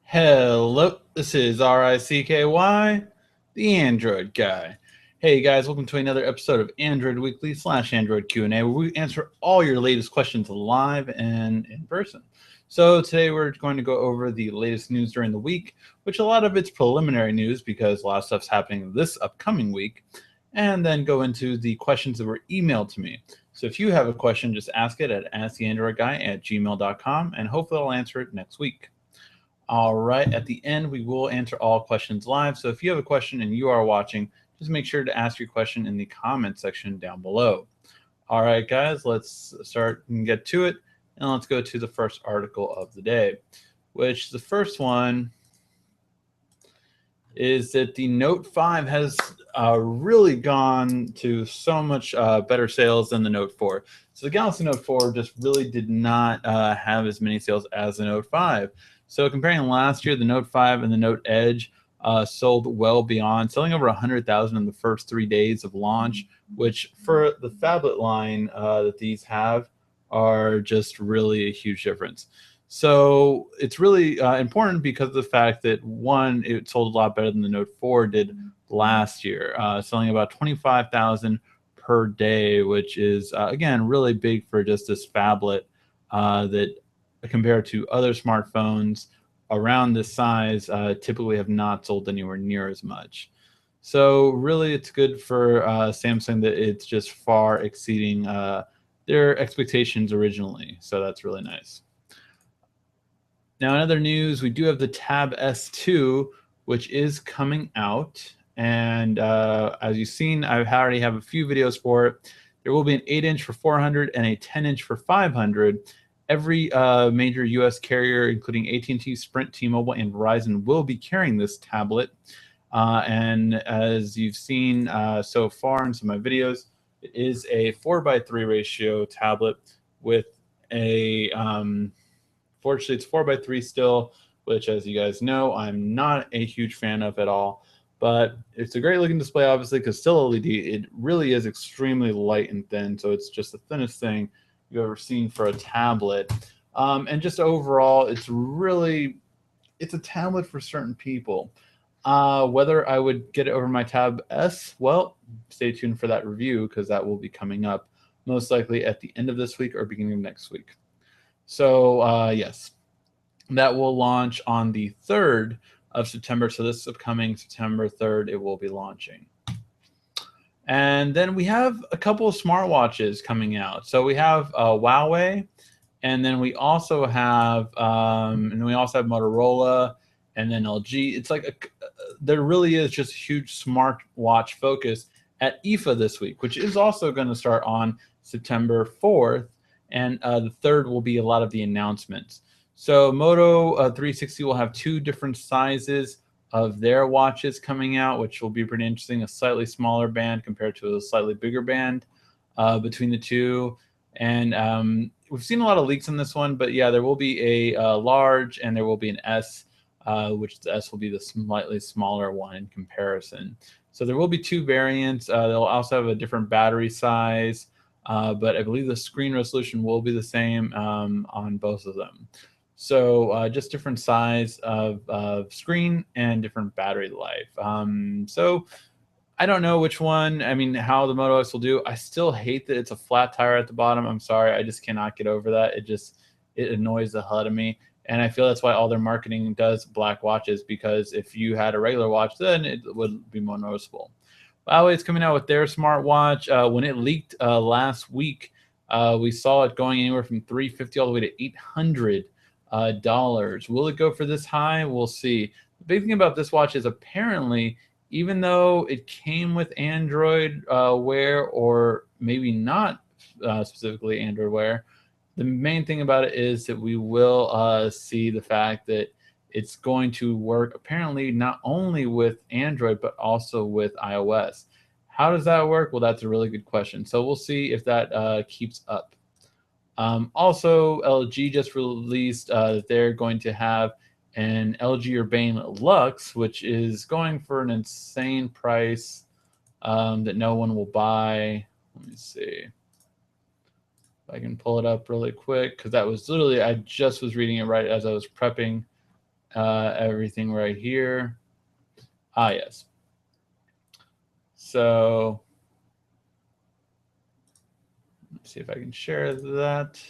Hello, this is RICKY, the Android guy. Hey guys, welcome to another episode of Android Weekly / Android Q&A, where we answer all your latest questions live and in person. So today we're going to go over the latest news during the week, which a lot of it's preliminary news because a lot of stuff's happening this upcoming week, and then go into the questions that were emailed to me. So if you have a question, just ask it at asktheandroidguy@gmail.com, and hopefully I'll answer it next week. All right, at the end, we will answer all questions live. So if you have a question and you are watching, just make sure to ask your question in the comment section down below. All right, guys, let's start and get to it. And let's go to the first article of the day, which the first one is that the Note 5 has really gone to so much better sales than the Note 4. So the Galaxy Note 4 just really did not have as many sales as the Note 5. So comparing last year, the Note 5 and the Note Edge sold well beyond, selling over 100,000 in the first 3 days of launch, which for the phablet line that these have are just really a huge difference. So it's really important because of the fact that, one, it sold a lot better than the Note 4 did last year, selling about 25,000 per day, which is, again, really big for just this phablet that compared to other smartphones around this size typically have not sold anywhere near as much. So really it's good for Samsung that it's just far exceeding their expectations originally. So that's really nice. Now, in other news, we do have the Tab S2, which is coming out. And as you've seen, I already have a few videos for it. There will be an 8-inch for 400 and a 10-inch for 500. Every major U.S. carrier, including AT&T, Sprint, T-Mobile, and Verizon, will be carrying this tablet. And as you've seen so far in some of my videos, it is a 4:3 ratio tablet with a, fortunately, it's 4:3 still, which, as you guys know, I'm not a huge fan of at all. But it's a great looking display, obviously, because still LED. It really is extremely light and thin, so it's just the thinnest thing you've ever seen for a tablet. And just overall, it's a tablet for certain people. Whether I would get it over my Tab S, well, stay tuned for that review because that will be coming up most likely at the end of this week or beginning of next week. So yes, that will launch on the 3rd of September. So this upcoming September 3rd, it will be launching. And then we have a couple of smartwatches coming out. So we have Huawei, and then we also have Motorola, and then LG. It's like there really is just a huge smartwatch focus at IFA this week, which is also going to start on September 4th, and the 3rd will be a lot of the announcements. So Moto 360 will have 2 different sizes of their watches coming out, which will be pretty interesting. A slightly smaller band compared to a slightly bigger band between the two. And we've seen a lot of leaks on this one, but yeah, there will be a large and there will be an S, which the S will be the slightly smaller one in comparison. So there will be 2 variants. They'll also have a different battery size, but I believe the screen resolution will be the same on both of them. So just different size of screen and different battery life. So I don't know which one, how the Moto X will do. I still hate that it's a flat tire at the bottom. I'm sorry, I just cannot get over that. It annoys the hell out of me. And I feel that's why all their marketing does black watches, because if you had a regular watch, then it would be more noticeable. Huawei is coming out with their smartwatch. When it leaked last week, we saw it going anywhere from $350 all the way to $800. Will it go for this high? We'll see. The big thing about this watch is apparently, even though it came with Android Wear, or maybe not specifically Android Wear, the main thing about it is that we will see the fact that it's going to work apparently not only with Android but also with iOS. How does that work? Well, that's a really good question. So we'll see if that keeps up. Also, LG just released that they're going to have an LG Urbane Lux, which is going for an insane price that no one will buy. Let me see if I can pull it up really quick, because that was literally, I just was reading it right as I was prepping everything right here. Ah, yes. So let's see if I can share that.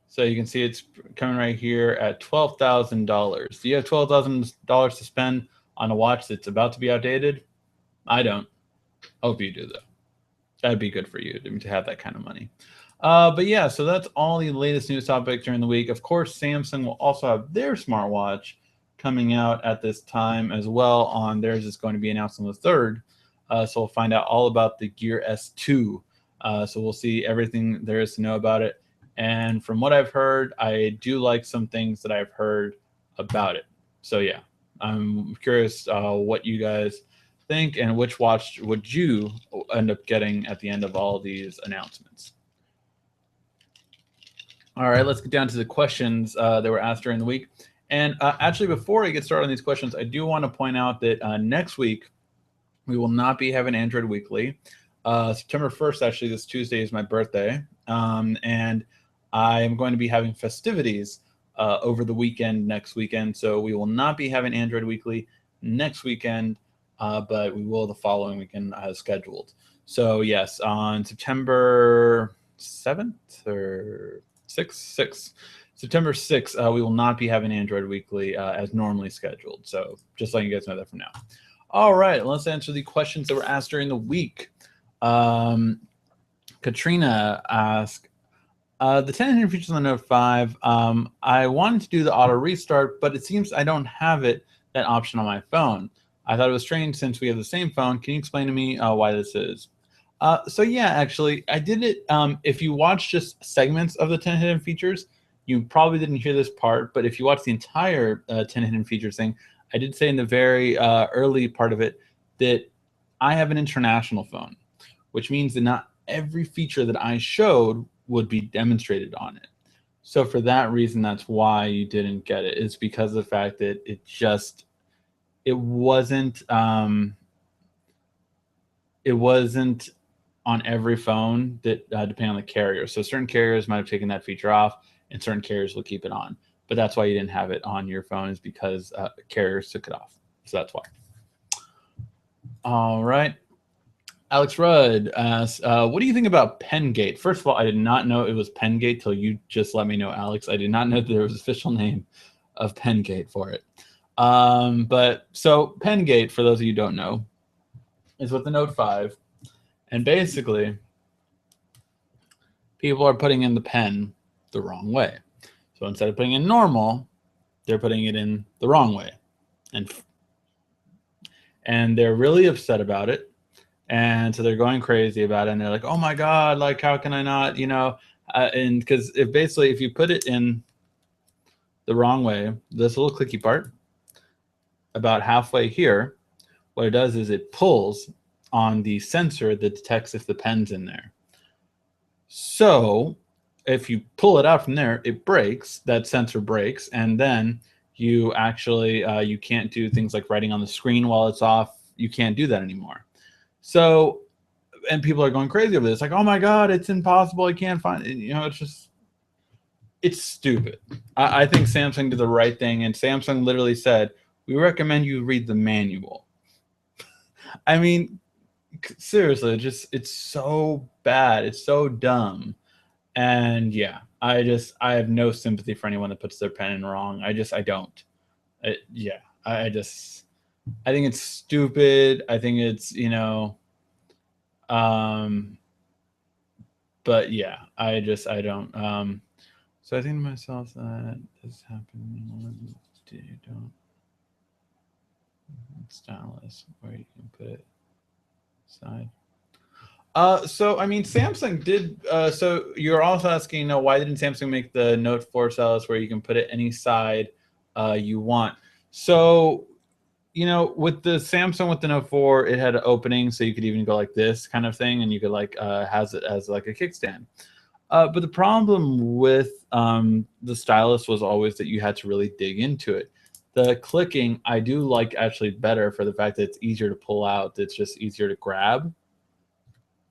So you can see it's coming right here at $12,000. Do you have $12,000 to spend on a watch that's about to be outdated? I don't. Hope you do, though. That'd be good for you to have that kind of money. But yeah, so that's all the latest news topics during the week. Of course, Samsung will also have their smartwatch coming out at this time as well. On theirs is going to be announced on the 3rd. So we'll find out all about the Gear S2. So we'll see everything there is to know about it. And from what I've heard, I do like some things that I've heard about it. So yeah, I'm curious what you guys think and which watch would you end up getting at the end of all these announcements. All right, let's get down to the questions that were asked during the week. And actually, before I get started on these questions, I do want to point out that next week we will not be having Android Weekly. September 1st, actually, this Tuesday is my birthday. And I am going to be having festivities over the weekend next weekend. So we will not be having Android Weekly next weekend, but we will the following weekend as scheduled. So yes, on September 7th or 6th, September 6th, we will not be having Android Weekly as normally scheduled. So just letting you guys know that for now. All right, let's answer the questions that were asked during the week. Katrina asked, the 10 hidden features on the Note 5, I wanted to do the auto restart, but it seems I don't have that option on my phone. I thought it was strange since we have the same phone. Can you explain to me why this is? So yeah, actually, I did it. If you watch just segments of the 10 hidden features, you probably didn't hear this part, but if you watch the entire 10 hidden features thing, I did say in the very early part of it that I have an international phone, which means that not every feature that I showed would be demonstrated on it. So for that reason, that's why you didn't get it. It's because of the fact that it wasn't on every phone that depending on the carrier. So certain carriers might have taken that feature off and certain carriers will keep it on. But that's why you didn't have it on your phone, is because carriers took it off. So that's why. All right. Alex Rudd asks, what do you think about PenGate? First of all, I did not know it was PenGate till you just let me know, Alex. I did not know that there was an official name of PenGate for it. But so PenGate, for those of you who don't know, is with the Note 5. And basically, people are putting in the pen the wrong way. So instead of putting in normal, they're putting it in the wrong way. And they're really upset about it. And so they're going crazy about it. And they're like, oh my God, like, how can I not, and because if you put it in the wrong way, this little clicky part, about halfway here, what it does is it pulls on the sensor that detects if the pen's in there. So if you pull it out from there, it breaks, that sensor breaks, and then you actually, you can't do things like writing on the screen while it's off. You can't do that anymore. So, and people are going crazy over this, like, oh my God, it's impossible. I can't find it. It's stupid. I think Samsung did the right thing, and Samsung literally said, we recommend you read the manual. I mean, seriously, it's so bad. It's so dumb. And yeah, I have no sympathy for anyone that puts their pen in wrong. I don't. I think it's stupid. I think it's, but yeah, I don't. So I think to myself that this happened. You don't stylus where you can put it side. So I mean, Samsung did. So you're also asking, why didn't Samsung make the Note 4 stylus where you can put it any side you want? So, with the Samsung with the Note 4, it had an opening, so you could even go like this kind of thing, and you could like has it as like a kickstand. But the problem with the stylus was always that you had to really dig into it. The clicking, I do like actually better for the fact that it's easier to pull out. It's just easier to grab.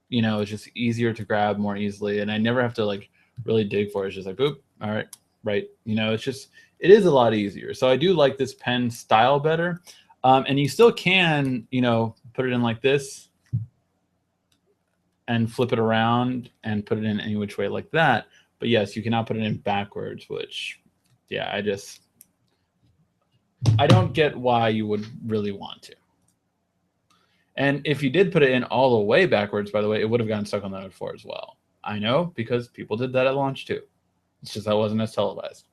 It's just easier to grab more easily, and I never have to like really dig for it. It's just like boop, all right, right. it is a lot easier. So I do like this pen style better. And you still can, you know, put it in like this and flip it around and put it in any which way like that. But yes, you cannot put it in backwards, which, yeah, I don't get why you would really want to. And if you did put it in all the way backwards, by the way, it would have gotten stuck on the Note 4 as well. I know, because people did that at launch too. It's just that it wasn't as televised.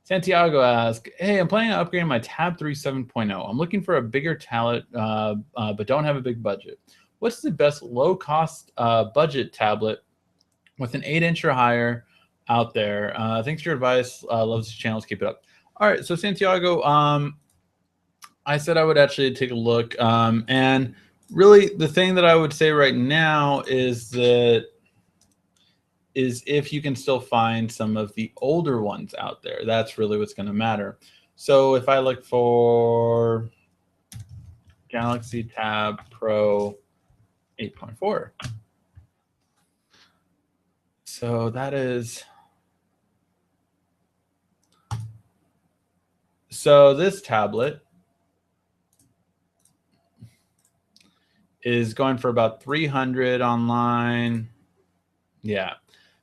Santiago asks, hey, I'm planning on upgrading my Tab 3 7.0. I'm looking for a bigger tablet, but don't have a big budget. What's the best low-cost budget tablet with an 8-inch or higher out there? Thanks for your advice. Loves the channels. Keep it up. All right, so Santiago, I said I would actually take a look. And really, the thing that I would say right now is if you can still find some of the older ones out there. That's really what's going to matter. So if I look for Galaxy Tab Pro 8.4. So that is... So this tablet is going for about 300 online. Yeah.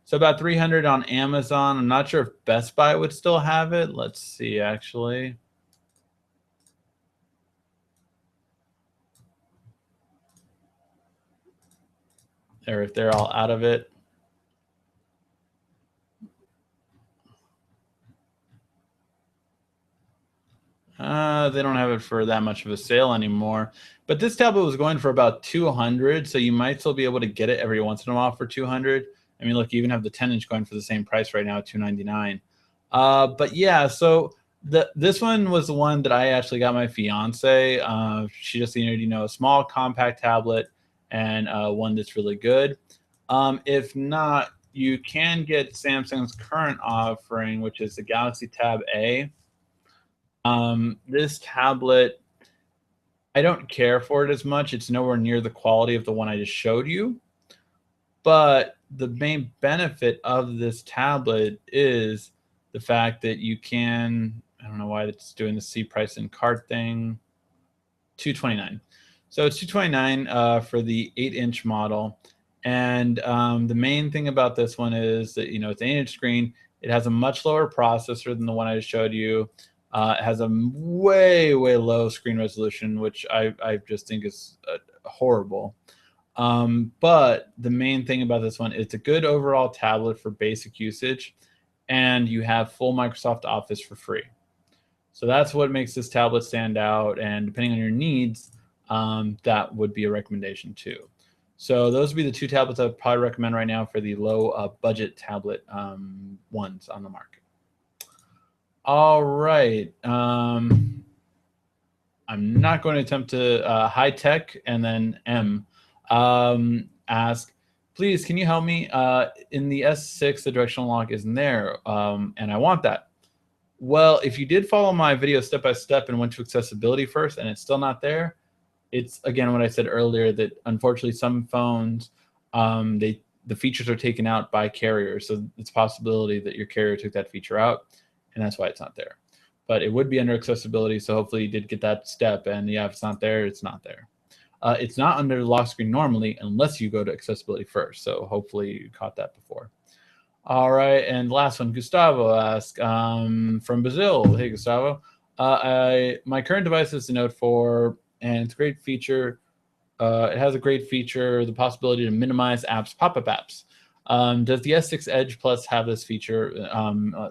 So about 300 on Amazon. I'm not sure if Best Buy would still have it. Let's see, actually. Or if they're all out of it. They don't have it for that much of a sale anymore. But this tablet was going for about 200, so you might still be able to get it every once in a while for 200. I mean, look, you even have the 10-inch going for the same price right now at $299. But yeah, so this one was the one that I actually got my fiance. She just needed, you know, a small compact tablet and one that's really good. If not, you can get Samsung's current offering, which is the Galaxy Tab A. This tablet, I don't care for it as much. It's nowhere near the quality of the one I just showed you. But the main benefit of this tablet is the fact that you can, I don't know why it's doing the C price and cart thing, $229. So it's $229 for the 8-inch model. And the main thing about this one is that, you know, it's an 8-inch screen. It has a much lower processor than the one I just showed you. It has a way, way low screen resolution, which I just think is horrible. But the main thing about this one, it's a good overall tablet for basic usage, and you have full Microsoft Office for free. So that's what makes this tablet stand out, and depending on your needs, that would be a recommendation too. So those would be the two tablets I would probably recommend right now for the low budget tablet ones on the market. All right. I'm not going to attempt to high tech and then M. Ask, please, can you help me? In the S6, the directional lock isn't there, and I want that. Well, if you did follow my video step by step and went to accessibility first and it's still not there, it's again what I said earlier, that unfortunately some phones, the features are taken out by carriers. So it's a possibility that your carrier took that feature out, and that's why it's not there. But it would be under accessibility, so hopefully you did get that step. And yeah, if it's not there, it's not there. It's not under the lock screen normally unless you go to accessibility first. So hopefully you caught that before. All right, and last one, Gustavo asks from Brazil. Hey, Gustavo. My current device is the Note 4, and it's a great feature. It has a great feature, the possibility to minimize apps, pop-up apps. Does the S6 Edge Plus have this feature?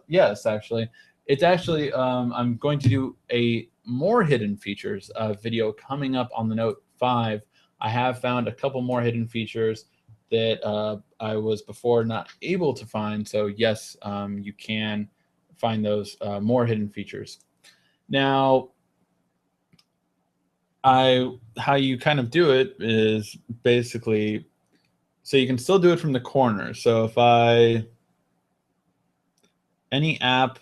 Yes, actually. It's actually, I'm going to do a more hidden features video coming up on the Note 5. I have found a couple more hidden features that I was before not able to find. So yes, you can find those more hidden features. Now, how you kind of do it is basically, so you can still do it from the corner. So if any app,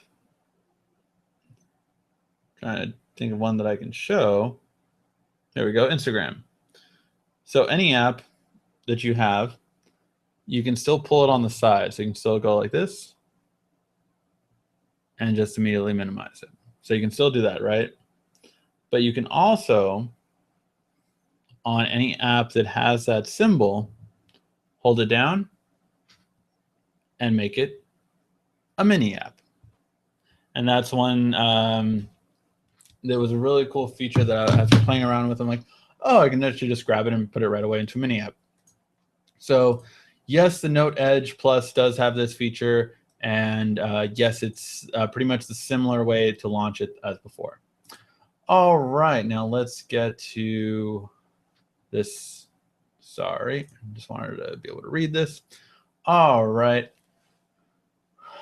trying to think of one that I can show. There we go, Instagram. So any app that you have, you can still pull it on the side. So you can still go like this. and just immediately minimize it. So you can still do that, right? But you can also, on any app that has that symbol, hold it down and make it a mini app. And that's one, there was a really cool feature that after playing around with, I'm like, oh, I can actually just grab it and put it right away into a mini app. So yes, the Note Edge Plus does have this feature, and yes, it's pretty much the similar way to launch it as before. All right, now let's get to this. Sorry, I just wanted to be able to read this. All right.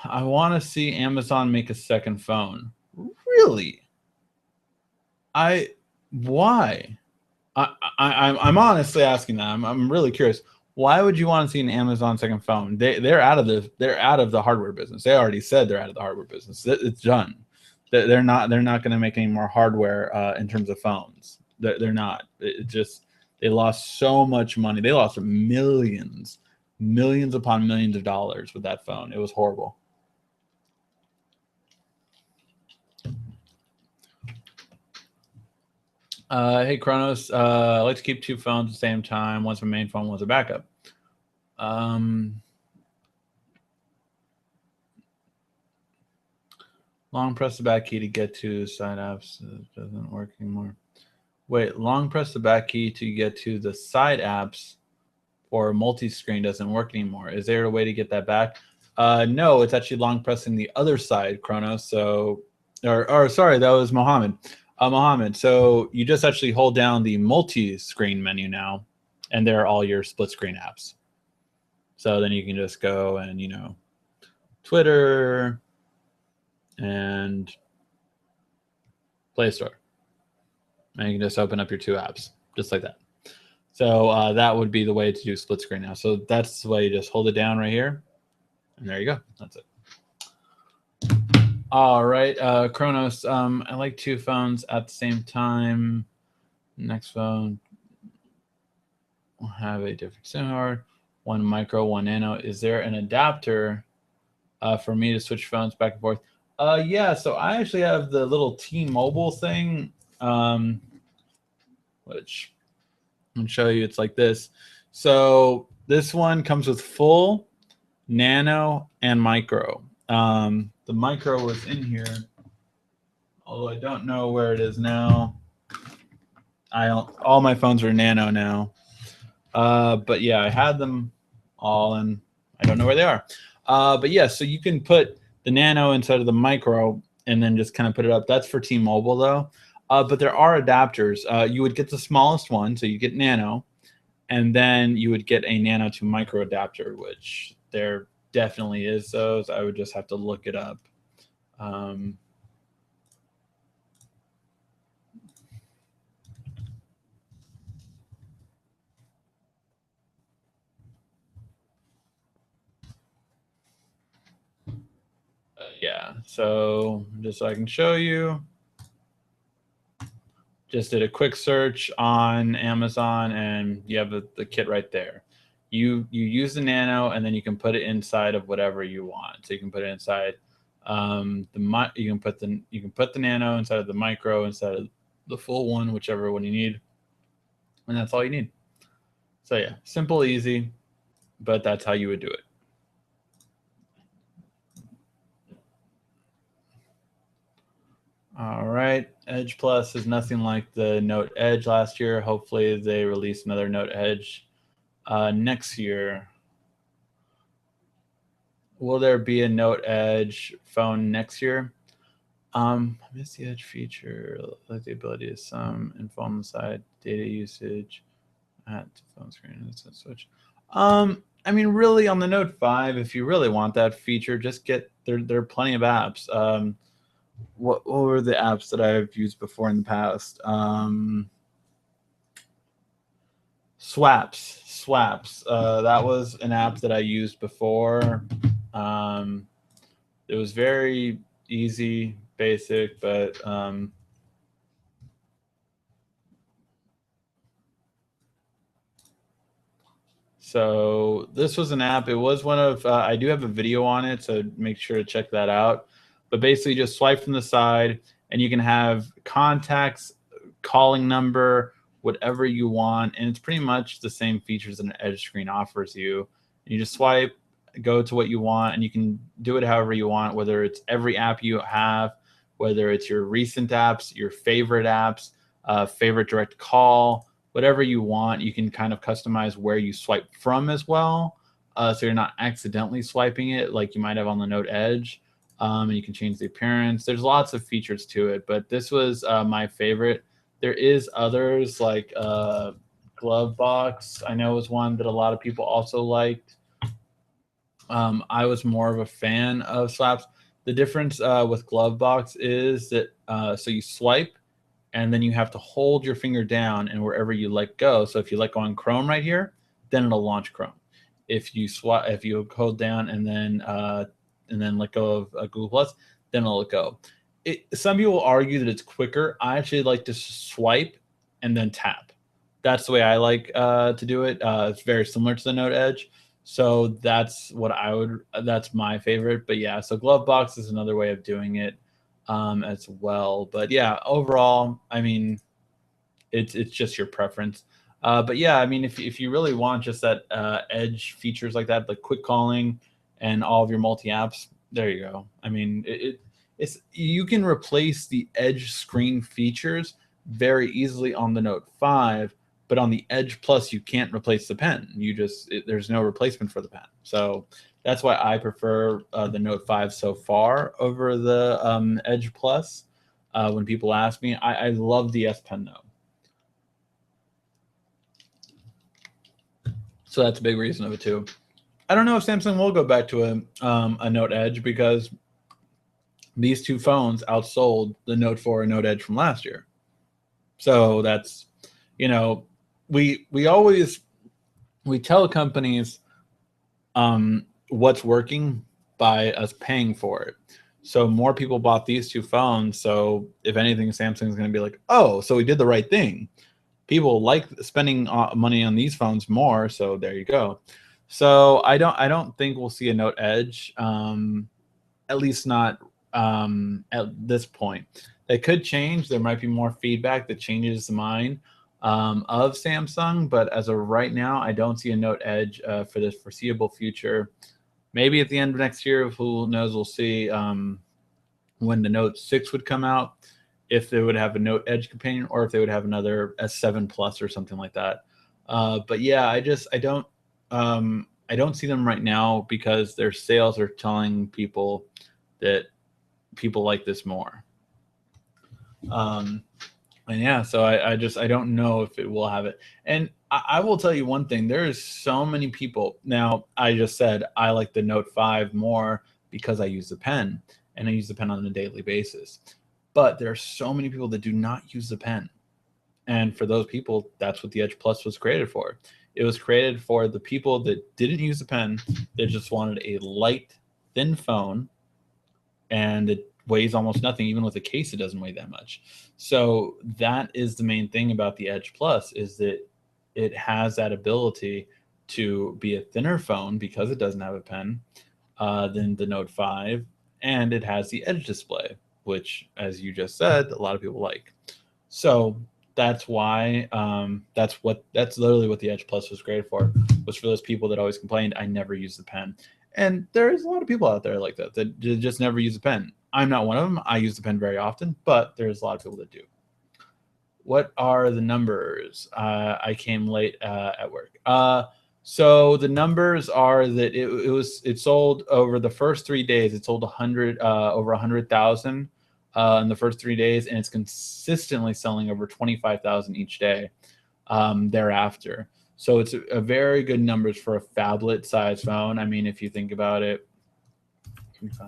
I want to see Amazon make a second phone. Really? Why? I'm honestly asking that. I'm really curious. Why would you want to see an Amazon second phone? They're out of the hardware business. They already said they're out of the hardware business. It's done. They're not going to make any more hardware in terms of phones. They're not. It just, they lost so much money. They lost millions upon millions of dollars with that phone. It was horrible. Hey Kronos, I like to keep two phones at the same time. One's my main phone, one's a backup. Long press the back key to get to side apps. It doesn't work anymore. Wait, long press the back key to get to the side apps or multi-screen doesn't work anymore. Is there a way to get that back? No, it's actually long pressing the other side, Kronos. So, or sorry, that was Mohammed. Mohammed, so you just actually hold down the multi-screen menu now, and there are all your split screen apps. So then you can just go and, you know, Twitter and Play Store. And you can just open up your two apps, just like that. So that would be the way to do split screen now. So that's the way you just hold it down right here. And there you go. That's it. All right, Kronos, I like two phones at the same time. Next phone will have a different SIM card, one micro, one nano. Is there an adapter for me to switch phones back and forth? Yeah, so I actually have the little T-Mobile thing, which I'm gonna show you. It's like this. So this one comes with full, nano, and micro. The micro was in here, although I don't know where it is now. All my phones are nano now. But yeah, I had them all, and I don't know where they are. But yeah, so you can put the nano inside of the micro and then just kind of put it up. That's for T-Mobile though. But there are adapters. You would get the smallest one, so you get nano, and then you would get a nano to micro adapter, which there definitely is those. I would just have to look it up. Yeah, so just so I can show you, just did a quick search on Amazon and you have the kit right there. You use the nano and then you can put it inside of whatever you want. So you can put it inside you can put the nano inside of the micro, inside of the full one, whichever one you need, and that's all you need. So yeah, simple, easy, but that's how you would do it. All right, Edge Plus is nothing like the Note Edge last year. Hopefully they release another Note Edge next year. Will there be a Note Edge phone next year? I miss the Edge feature, like the ability to sum info on the side, data usage at phone screen. It's a switch. I mean, really, on the Note 5, if you really want that feature, just get there are plenty of apps. What were the apps that I've used before in the past? Swaps. That was an app that I used before. It was very easy, basic, but so this was an app. It was one of I do have a video on it, so make sure to check that out. but basically just swipe from the side, and you can have contacts, calling number, whatever you want, and it's pretty much the same features that an edge screen offers you. You just swipe, go to what you want, and you can do it however you want, whether it's every app you have, whether it's your recent apps, your favorite apps, favorite direct call, whatever you want. You can kind of customize where you swipe from as well, so you're not accidentally swiping it like you might have on the Note Edge. And you can change the appearance. There's lots of features to it, but this was my favorite. There is others like Glove Box. I know was one that a lot of people also liked. I was more of a fan of slaps. The difference with Glove Box is that so you swipe, and then you have to hold your finger down, and wherever you let go. So if you let go on Chrome right here, then it'll launch Chrome. If you hold down and then let go of Google Plus, then it'll let go. Some people argue that it's quicker. I actually like to swipe and then tap. That's the way I like to do it. It's very similar to the Note Edge. So that's what that's my favorite. But yeah, so Glove Box is another way of doing it as well. But yeah, overall, I mean, it's just your preference. But yeah, I mean, if you really want just that edge features like that, like quick calling and all of your multi apps, there you go. I mean, it's you can replace the edge screen features very easily on the Note 5, but on the Edge Plus you can't replace the pen. There's no replacement for the pen. So that's why I prefer the Note 5 so far over the Edge Plus. When people ask me, I love the S Pen though. So that's a big reason of it too. I don't know if Samsung will go back to a Note Edge because these two phones outsold the Note 4 and Note Edge from last year. So that's, you know, we tell companies what's working by us paying for it. So more people bought these two phones. So if anything, Samsung's going to be like, oh, so we did the right thing. People like spending money on these phones more. So there you go. So I don't think we'll see a Note Edge, at least not at this point. It could change. There might be more feedback that changes the mind of Samsung, but as of right now, I don't see a Note Edge for the foreseeable future. Maybe at the end of next year, who knows? We'll see when the Note 6 would come out, if they would have a Note Edge companion, or if they would have another S7 Plus or something like that. But yeah, I don't see them right now because their sales are telling people that people like this more. And yeah, so I don't know if it will have it. And I will tell you one thing, there is so many people. Now, I just said I like the Note 5 more because I use the pen, and I use the pen on a daily basis. But there are so many people that do not use the pen. And for those people, that's what the Edge Plus was created for. It was created for the people that didn't use the pen. They just wanted a light, thin phone, and it weighs almost nothing. Even with a case, it doesn't weigh that much. So that is the main thing about the Edge Plus, is that it has that ability to be a thinner phone because it doesn't have a pen than the Note 5, and it has the Edge display, which, as you just said, a lot of people like. So that's why that's literally what the Edge Plus was created for, was for those people that always complained, I never use the pen. And there's a lot of people out there like that just never use a pen. I'm not one of them. I use the pen very often, but there's a lot of people that do. What are the numbers? I came late at work. So the numbers are that it sold over the first 3 days. It sold over 100,000 in the first 3 days, and it's consistently selling over 25,000 each day thereafter. So it's a very good numbers for a phablet size phone. I mean, if you think about it, 25,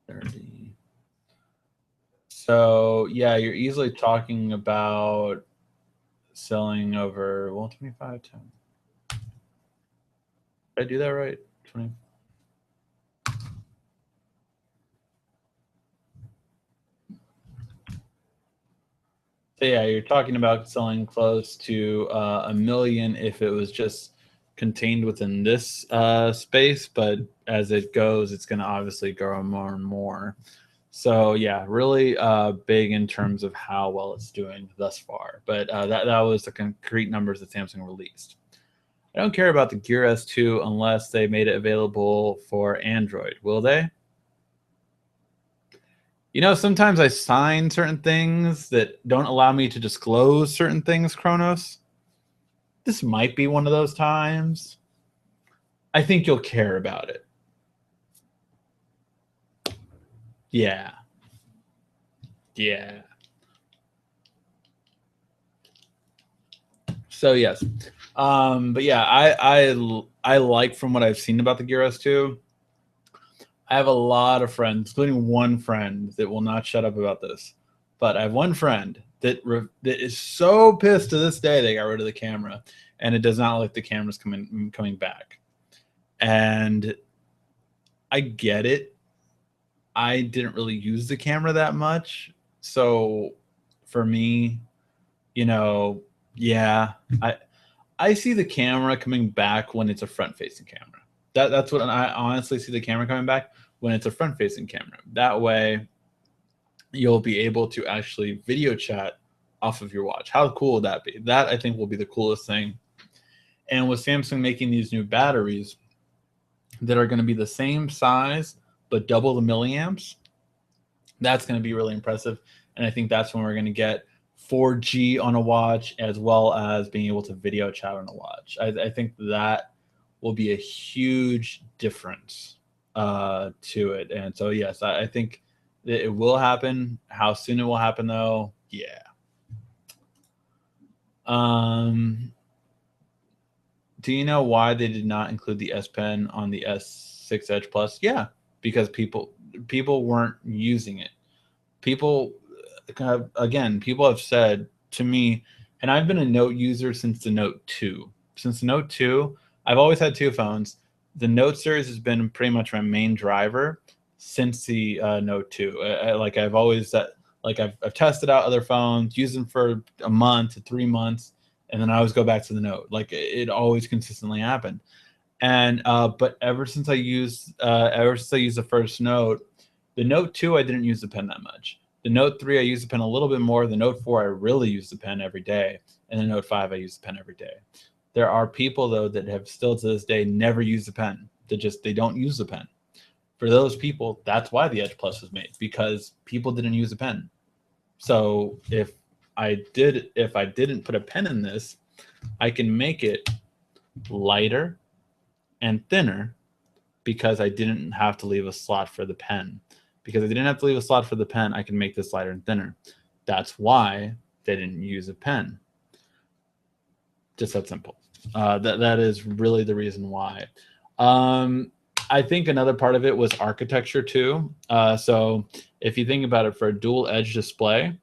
30. So yeah, you're easily talking about selling over 25 times. Did I do that right? 20. So yeah, you're talking about selling close to 1 million if it was just contained within this space, but as it goes, it's going to obviously grow more and more. So yeah, really big in terms of how well it's doing thus far. But that was the concrete numbers that Samsung released. I don't care about the Gear S2 unless they made it available for Android. Will they? You know, sometimes I sign certain things that don't allow me to disclose certain things, Kronos. This might be one of those times. I think you'll care about it. Yeah. Yeah. So yes. But yeah, I like from what I've seen about the Gear S2. I have a lot of friends, including one friend that will not shut up about this. But I have one friend that is so pissed to this day they got rid of the camera, and it does not like the cameras coming back. And I get it. I didn't really use the camera that much, so for me, you know, yeah, I see the camera coming back when it's a front-facing camera. That's what I honestly see the camera coming back when it's a front-facing camera. That way, you'll be able to actually video chat off of your watch. How cool would that be? That I think will be the coolest thing. And with Samsung making these new batteries that are going to be the same size but double the milliamps, that's going to be really impressive. And I think that's when we're going to get 4G on a watch as well as being able to video chat on a watch. I think that will be a huge difference to it. And so, yes, I think that it will happen. How soon it will happen, though, yeah. Do you know why they did not include the S Pen on the S6 Edge Plus? Yeah, because people weren't using it. People have said to me, and I've been a Note user since the Note 2. Since the Note 2, I've always had two phones. The Note series has been pretty much my main driver since the Note 2. I've tested out other phones, used them for a month to 3 months, and then I always go back to the Note. Like it always consistently happened. And but ever since I used the first Note, the Note 2 I didn't use the pen that much. The Note 3 I used the pen a little bit more. The Note 4 I really use the pen every day, and the Note 5 I use the pen every day. There are people though that have still to this day never used the pen. They don't use the pen. For those people, that's why the Edge Plus was made, because people didn't use a pen. So if I didn't put a pen in this, I can make it lighter and thinner because I didn't have to leave a slot for the pen. Because I didn't have to leave a slot for the pen, I can make this lighter and thinner. That's why they didn't use a pen. Just that simple. That is really the reason why. I think another part of it was architecture too. So if you think about it, for a dual edge display,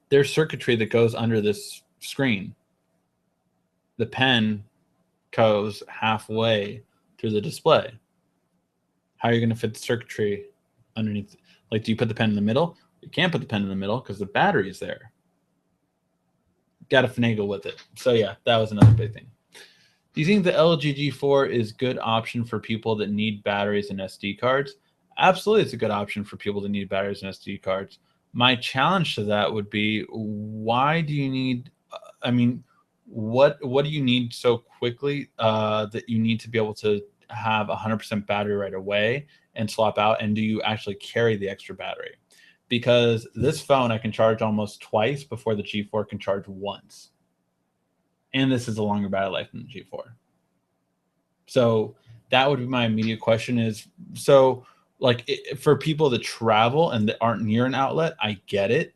there's circuitry that goes under this screen. The pen goes halfway through the display. How are you going to fit the circuitry underneath? Like, do you put the pen in the middle? You can't put the pen in the middle because the battery is there. Got to finagle with it. So yeah, that was another big thing. Do you think the LG G4 is a good option for people that need batteries and SD cards? Absolutely, it's a good option for people that need batteries and SD cards. My challenge to that would be, why do you need, what do you need so quickly that you need to be able to have 100% battery right away and swap out? And do you actually carry the extra battery? Because this phone I can charge almost twice before the G4 can charge once. And this is a longer battery life than the G4. So that would be my immediate question is, so like for people that travel and that aren't near an outlet, I get it.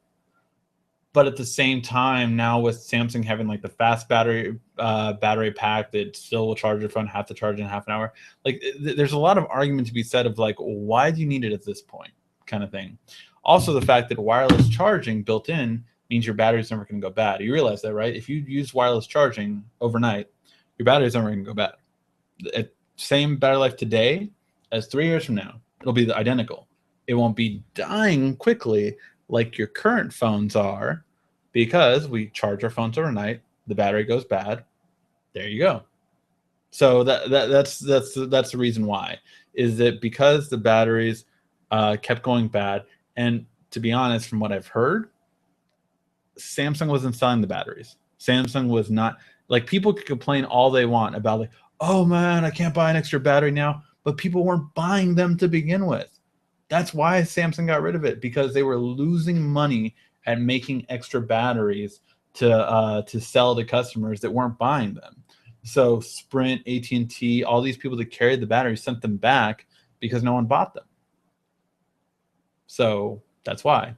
But at the same time, now with Samsung having like the fast battery pack that still will charge your phone, have to charge in half an hour, like there's a lot of argument to be said of like, why do you need it at this point, kind of thing. Also, the fact that wireless charging built in means your battery's never going to go bad. You realize that, right? If you use wireless charging overnight, your battery's never going to go bad. At same battery life today as 3 years from now, it'll be identical. It won't be dying quickly like your current phones are, because we charge our phones overnight, the battery goes bad, there you go. So that's the reason why, is that because the batteries kept going bad. And to be honest, from what I've heard, Samsung wasn't selling the batteries. Samsung was not, like, people could complain all they want about, like, oh man, I can't buy an extra battery now, but people weren't buying them to begin with. That's why Samsung got rid of it, because they were losing money at making extra batteries to sell to customers that weren't buying them. So Sprint, AT&T, all these people that carried the batteries sent them back because no one bought them. So that's why.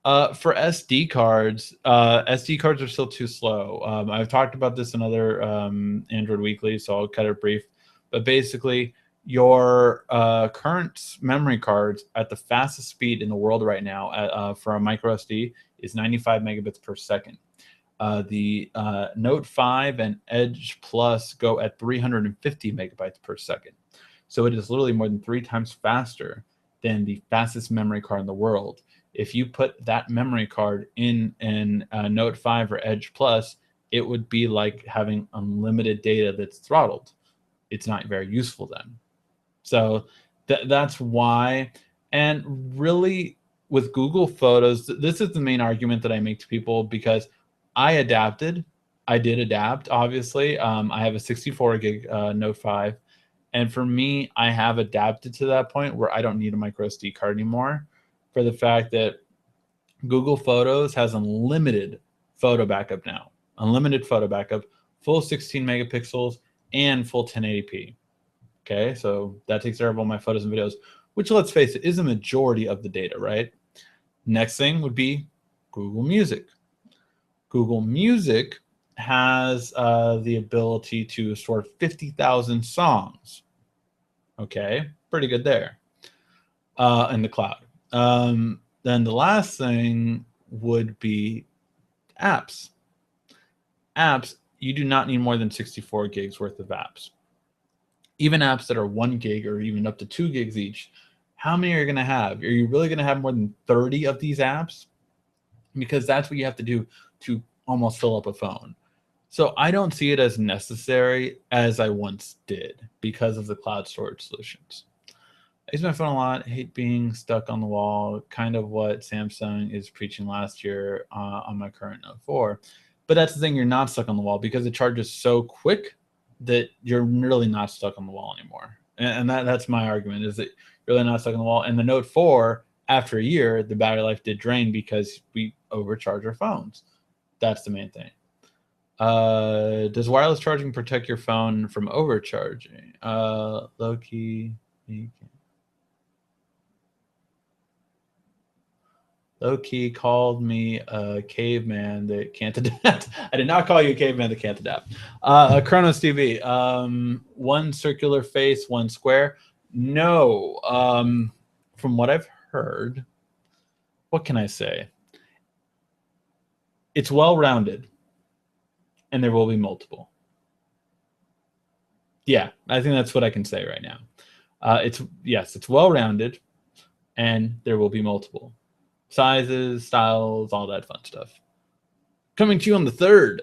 For SD cards are still too slow. I've talked about this in other Android Weekly, so I'll cut it brief. But basically, your current memory cards at the fastest speed in the world right now for a micro SD is 95 megabits per second. The Note 5 and Edge Plus go at 350 megabytes per second. So it is literally more than 3 times faster than the fastest memory card in the world. If you put that memory card in Note 5 or Edge Plus, it would be like having unlimited data that's throttled. It's not very useful then. So that's why. And really, with Google Photos, this is the main argument that I make to people, because I adapted. I did adapt, obviously. I have a 64 gig Note 5. And for me, I have adapted to that point where I don't need a micro SD card anymore, for the fact that Google Photos has unlimited photo backup now. Unlimited photo backup, full 16 megapixels, and full 1080p. Okay, so that takes care of all my photos and videos, which, let's face it, is a majority of the data, right? Next thing would be Google Music. Google Music has the ability to store 50,000 songs. Okay, pretty good there in the cloud. Then the last thing would be apps. Apps, you do not need more than 64 gigs worth of apps. Even apps that are 1 gig or even up to 2 gigs each, how many are you going to have? Are you really going to have more than 30 of these apps? Because that's what you have to do to almost fill up a phone. So I don't see it as necessary as I once did because of the cloud storage solutions. I use my phone a lot. I hate being stuck on the wall, kind of what Samsung is preaching last year on my current Note 4. But that's the thing, you're not stuck on the wall because it charges so quick that you're really not stuck on the wall anymore. And that's my argument, is that you're really not stuck on the wall. And the Note 4, after a year, the battery life did drain because we overcharge our phones. That's the main thing. Does wireless charging protect your phone from overcharging? Low key. Low-key called me a caveman that can't adapt. I did not call you a caveman that can't adapt. Chronos TV. One circular face, one square. No. From what I've heard, what can I say? It's well-rounded, and there will be multiple. Yeah, I think that's what I can say right now. It's well-rounded, and there will be multiple sizes, styles, all that fun stuff. Coming to you on the 3rd.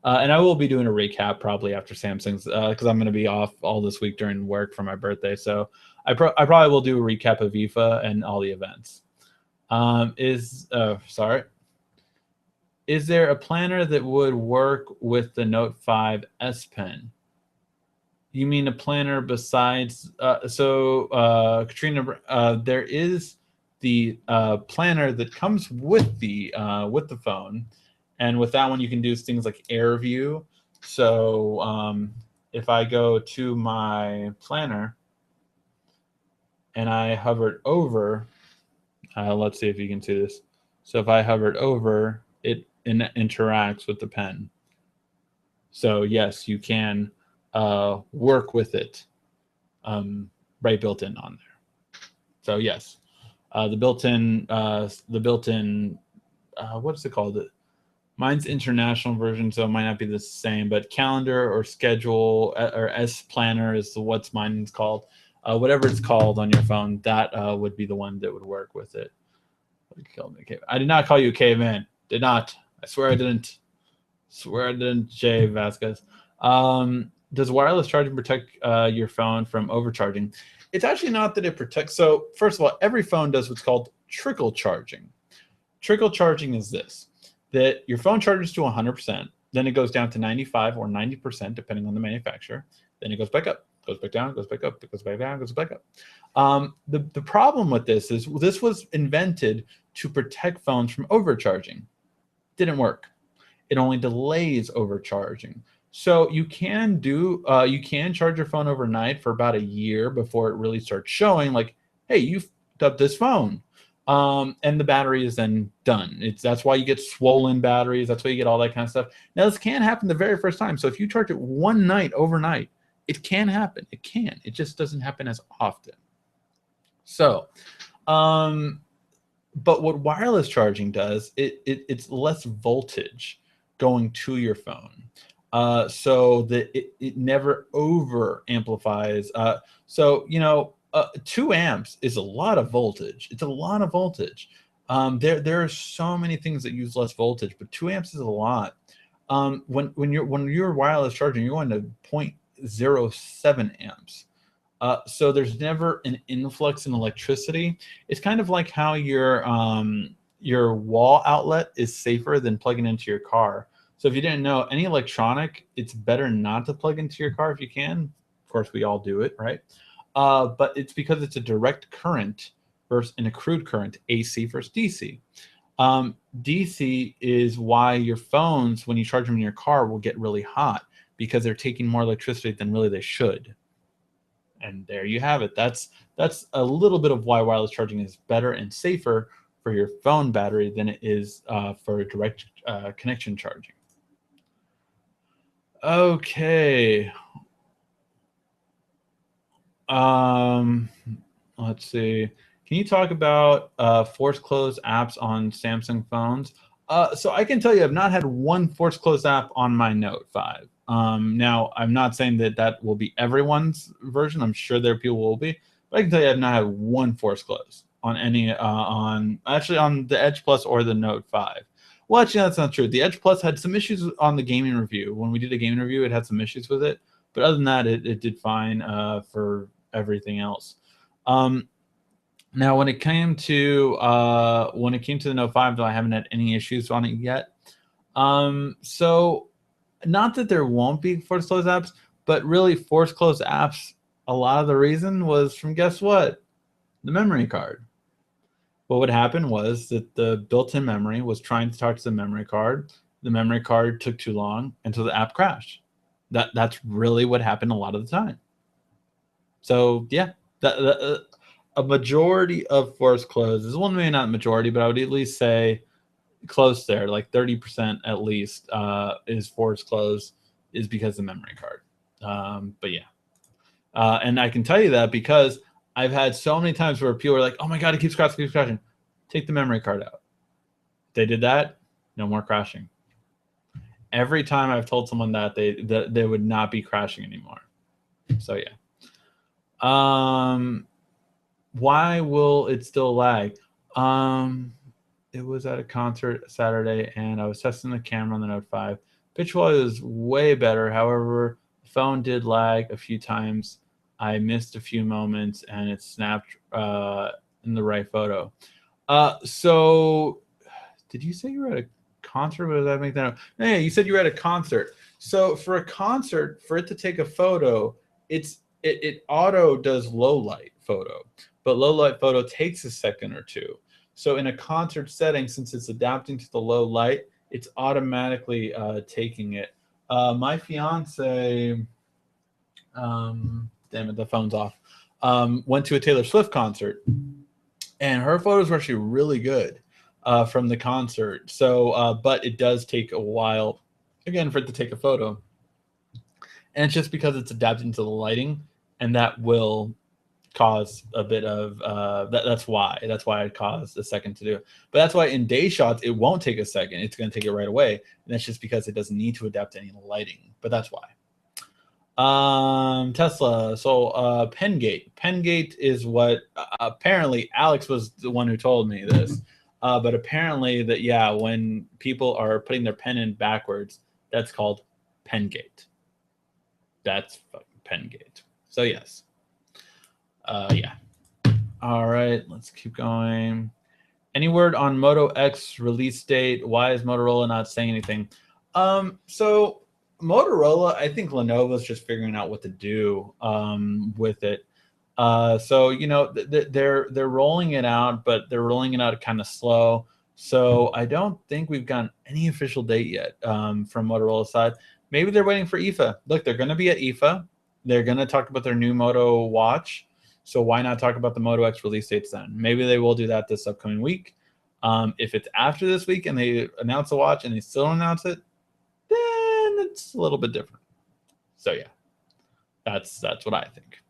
And I will be doing a recap probably after Samsung's, because I'm going to be off all this week during work for my birthday. So I probably will do a recap of IFA and all the events. Is there a planner that would work with the Note 5 S Pen? You mean a planner besides? Katrina, there is the planner that comes with the phone, and with that one you can do things like air view. So if I go to my planner and I hovered over, let's see if you can see this. So if I hovered over, it interacts with the pen. So yes, you can work with it right built in on there. So yes. The built-in, what's it called? Mine's international version, so it might not be the same, but calendar or schedule or S planner is what's mine's called. Whatever it's called on your phone, that would be the one that would work with it. I did not call you a caveman. Did not. I swear I didn't. Jay Vasquez. does wireless charging protect your phone from overcharging? It's actually not that it protects. So first of all, every phone does what's called trickle charging. Trickle charging is this, that your phone charges to 100%, then it goes down to 95 or 90%, depending on the manufacturer. Then it goes back up, goes back down, goes back up, goes back down, goes back up. The problem with this is this was invented to protect phones from overcharging. Didn't work. It only delays overcharging. So you can charge your phone overnight for about a year before it really starts showing like, hey, you've dubbed this phone. And the battery is then done. That's why you get swollen batteries. That's why you get all that kind of stuff. Now, this can happen the very first time. So if you charge it one night overnight, it can happen. It can. It just doesn't happen as often. So, but what wireless charging does, it's less voltage going to your phone. So that it never over amplifies. So, 2 amps is a lot of voltage. It's a lot of voltage. There are so many things that use less voltage, but 2 amps is a lot. When you're wireless charging, you're going to 0.07 amps. So there's never an influx in electricity. It's kind of like how your wall outlet is safer than plugging into your car. So if you didn't know, any electronic, it's better not to plug into your car if you can. Of course, we all do it, right? But it's because it's a direct current versus an accrued current, AC versus DC. DC is why your phones, when you charge them in your car, will get really hot because they're taking more electricity than really they should. And there you have it. That's a little bit of why wireless charging is better and safer for your phone battery than it is for direct connection charging. Okay. Let's see. Can you talk about force close apps on Samsung phones? So I can tell you I've not had one force close app on my Note 5. Now, I'm not saying that will be everyone's version. I'm sure there people will be. But I can tell you I've not had one force close on any on the Edge Plus or the Note 5. Well, actually, that's not true. The Edge Plus had some issues on the gaming review. When we did a gaming review, it had some issues with it. But other than that, it did fine for everything else. Now, when it came to the Note 5, though, I haven't had any issues on it yet. So, not that there won't be force close apps, but really force close apps, a lot of the reason was from, guess what? The memory card. What would happen was that the built-in memory was trying to talk to the memory card. The memory card took too long, and so the app crashed. That's really what happened a lot of the time. So yeah, a majority of force closes, well, maybe not majority, but I would at least say close there, like 30% at least is force close is because of the memory card. But yeah, and I can tell you that because I've had so many times where people are like, oh my God, it keeps crashing. Take the memory card out. If they did that, no more crashing. Every time I've told someone that, they would not be crashing anymore. So yeah. Why will it still lag? It was at a concert Saturday, and I was testing the camera on the Note 5. Pitch quality was way better. However, the phone did lag a few times. I missed a few moments, and it snapped in the right photo. So, did you say you were at a concert? Or did I make that up? No, yeah, you said you were at a concert. So, for a concert, for it to take a photo, it auto does low light photo, but low light photo takes a second or two. So in a concert setting, since it's adapting to the low light, it's automatically taking it. My fiance, damn it, the phone's off, went to a Taylor Swift concert, and her photos were actually really good from the concert. So, but it does take a while, again, for it to take a photo. And it's just because it's adapting to the lighting, and that will cause a bit of that's why it caused a second to do it. But that's why in day shots it won't take a second, it's going to take it right away, and that's just because it doesn't need to adapt to any lighting. But that's why. Tesla, so PenGate is what apparently Alex was the one who told me this, but apparently that, yeah, when people are putting their pen in backwards, that's called PenGate. That's fucking PenGate. So yes. Yeah. All right, let's keep going. Any word on Moto X release date? Why is Motorola not saying anything? So Motorola, I think Lenovo's just figuring out what to do with it. So you know they're rolling it out, but they're rolling it out kind of slow. So I don't think we've gotten any official date yet from Motorola's side. Maybe they're waiting for IFA. Look, they're going to be at IFA. They're going to talk about their new Moto Watch. So why not talk about the Moto X release dates then? Maybe they will do that this upcoming week. If it's after this week and they announce the watch and they still don't announce it, then it's a little bit different. So yeah, that's what I think.